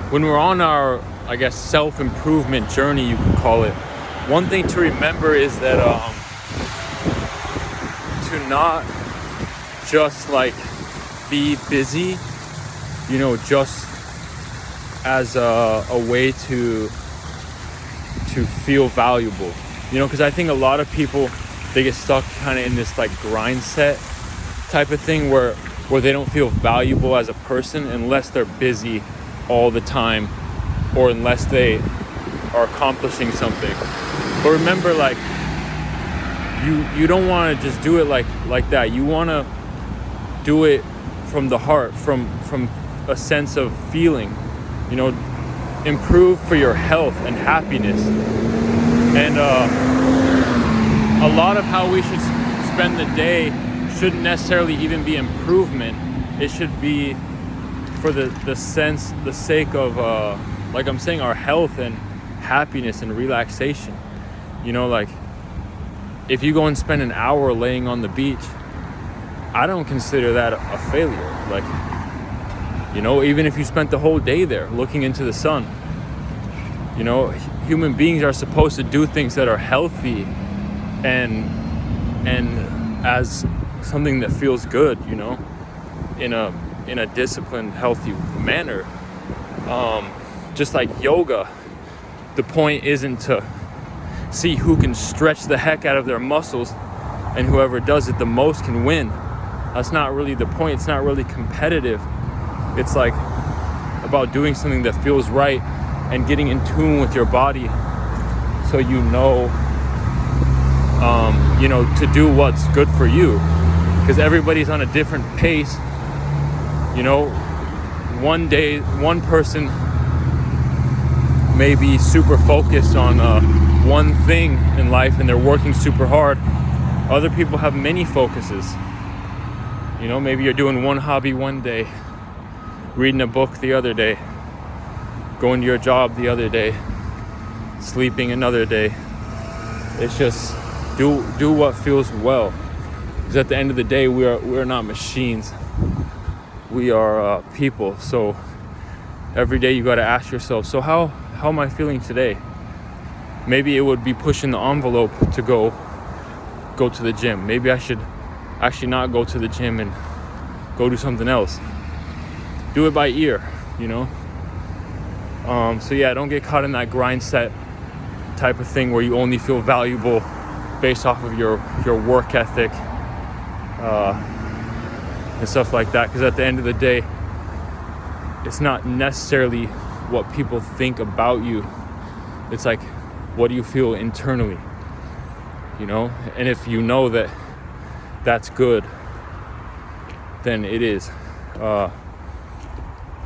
when we're on our, I guess, self-improvement journey, you can call it, one thing to remember is that to not just like be busy, just as a way to feel valuable, because I think a lot of people, they get stuck kind of in this like grind set type of thing where they don't feel valuable as a person unless they're busy all the time or unless they are accomplishing something. But remember, like, you don't want to just do it like that. You want to do it from the heart, from a sense of feeling, improve for your health and happiness. And a lot of how we should spend the day shouldn't necessarily even be improvement. It should be for the sake of like I'm saying, our health and happiness and relaxation. Like, if you go and spend an hour laying on the beach, I don't consider that a failure. Like, even if you spent the whole day there looking into the sun, human beings are supposed to do things that are healthy and as something that feels good, in a disciplined, healthy manner. Just like yoga, the point isn't to see who can stretch the heck out of their muscles, and whoever does it the most can win. That's not really the point. It's not really competitive. It's like about doing something that feels right and getting in tune with your body, so to do what's good for you, because everybody's on a different pace. One day one person may be super focused on one thing in life and they're working super hard. Other people have many focuses. Maybe you're doing one hobby one day, reading a book the other day, going to your job the other day, sleeping another day. It's just do what feels well, because at the end of the day, we're not machines. We are people. So every day you got to ask yourself, so how am I feeling today? Maybe it would be pushing the envelope to go to the gym. Maybe I should actually not go to the gym and go do something else. Do it by ear, So yeah, don't get caught in that grind set type of thing where you only feel valuable based off of your work ethic and stuff like that. Because at the end of the day, it's not necessarily what people think about you. It's like, what do you feel internally? And if you know that that's good, then it is,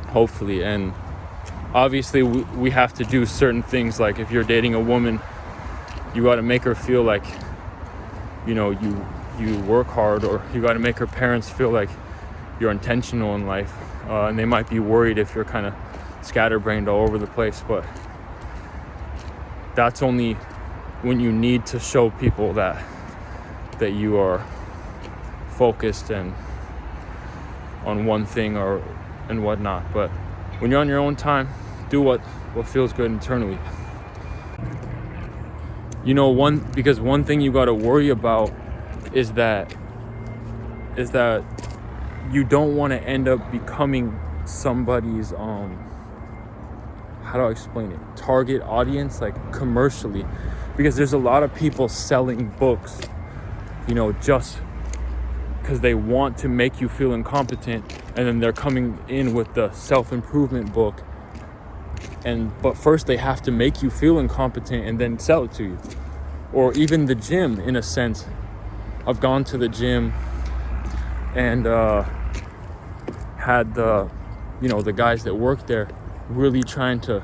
hopefully. And obviously we have to do certain things. Like, if you're dating a woman, you got to make her feel like, you work hard, or you got to make her parents feel like you're intentional in life. And they might be worried if you're kind of scatterbrained all over the place, but that's only when you need to show people that you are focused and on one thing and whatnot. But when you're on your own time, do what feels good internally. Because one thing you got to worry about is that you don't want to end up becoming somebody's how do I explain it, target audience, like commercially, because there's a lot of people selling books, just because they want to make you feel incompetent, and then they're coming in with the self-improvement book, but first they have to make you feel incompetent and then sell it to you. Or even the gym, in a sense. I've gone to the gym and had the guys that work there really trying to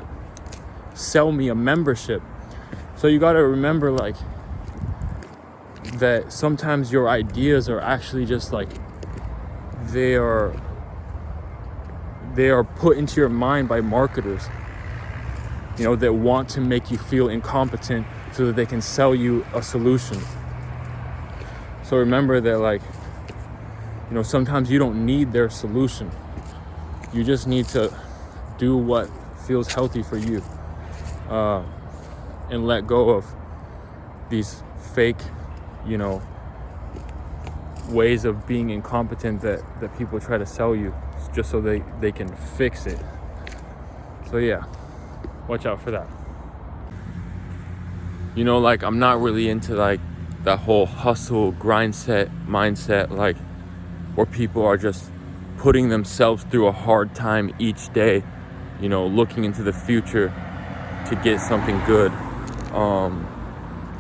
sell me a membership. So you got to remember, like, that sometimes your ideas are actually just like they are put into your mind by marketers, that want to make you feel incompetent so that they can sell you a solution. So remember that, like, sometimes you don't need their solution. You just need to do what feels healthy for you, and let go of these fake, you know, ways of being incompetent that people try to sell you just so they can fix it. So yeah, watch out for that. You know, like, I'm not really into like that whole hustle mindset, like where people are just putting themselves through a hard time each day, you know, looking into the future to get something good.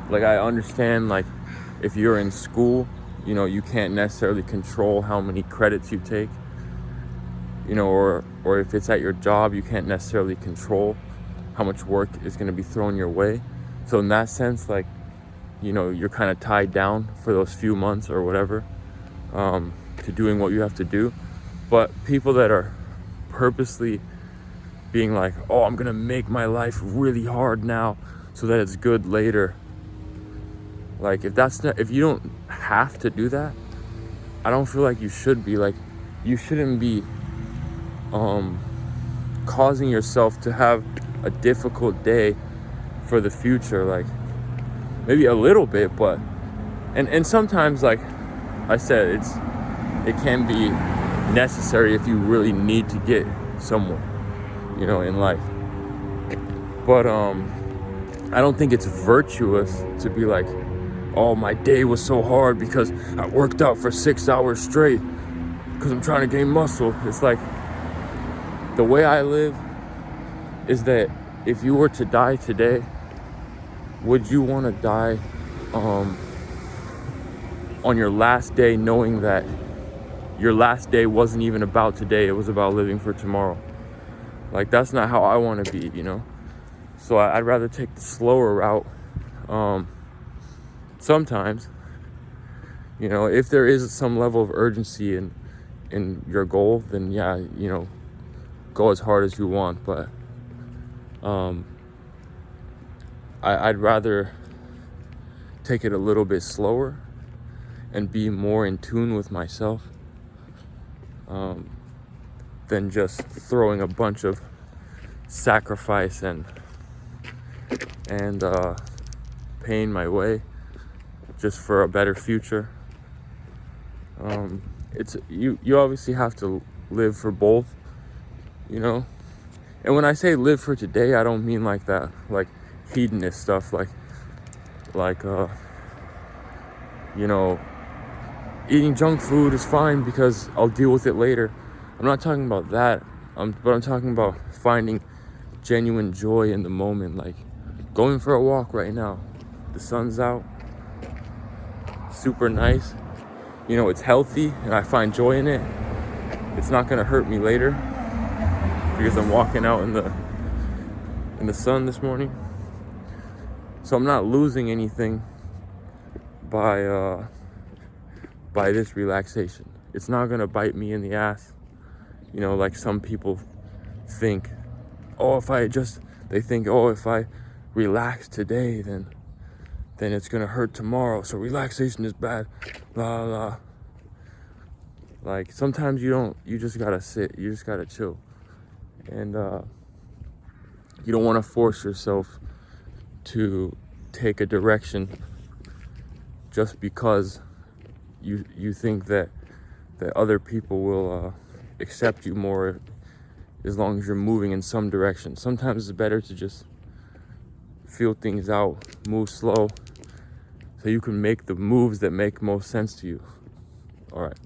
Like, I understand, like, if you're in school, you know, you can't necessarily control how many credits you take, you know, or if it's at your job, you can't necessarily control how much work is going to be thrown your way. So in that sense, like, you know, you're kind of tied down for those few months or whatever, to doing what you have to do. But people that are purposely being like, oh, I'm going to make my life really hard now so that it's good later. Like, if you don't have to do that, I don't feel like you should be. Like, you shouldn't be causing yourself to have a difficult day for the future. Like, maybe a little bit, but and sometimes, like I said, it can be necessary if you really need to get somewhere, you know, in life. But I don't think it's virtuous to be like, oh, my day was so hard because I worked out for 6 hours straight because I'm trying to gain muscle. It's like, the way I live is that if you were to die today, would you want to die on your last day knowing that your last day wasn't even about today, it was about living for tomorrow? Like, that's not how I want to be, you know? So I'd rather take the slower route. Sometimes, you know, if there is some level of urgency in your goal, then yeah, you know, go as hard as you want. But I'd rather take it a little bit slower and be more in tune with myself, than just throwing a bunch of sacrifice and pain my way just for a better future. It's you obviously have to live for both, you know. And when I say live for today, I don't mean like that, like hedonist stuff, like you know, eating junk food is fine because I'll deal with it later. I'm not talking about that. But I'm talking about finding genuine joy in the moment, like going for a walk right now. The sun's out, super nice. You know, it's healthy and I find joy in it. It's not gonna hurt me later because I'm walking out in the sun this morning. So I'm not losing anything by this relaxation. It's not gonna bite me in the ass, you know, like some people think. If I relax today, then it's gonna hurt tomorrow, so relaxation is bad, blah blah. Like, sometimes you just gotta sit, you just gotta chill, and you don't want to force yourself to take a direction just because you think that other people will accept you more as long as you're moving in some direction. Sometimes it's better to just feel things out, move slow, so you can make the moves that make most sense to you. All right.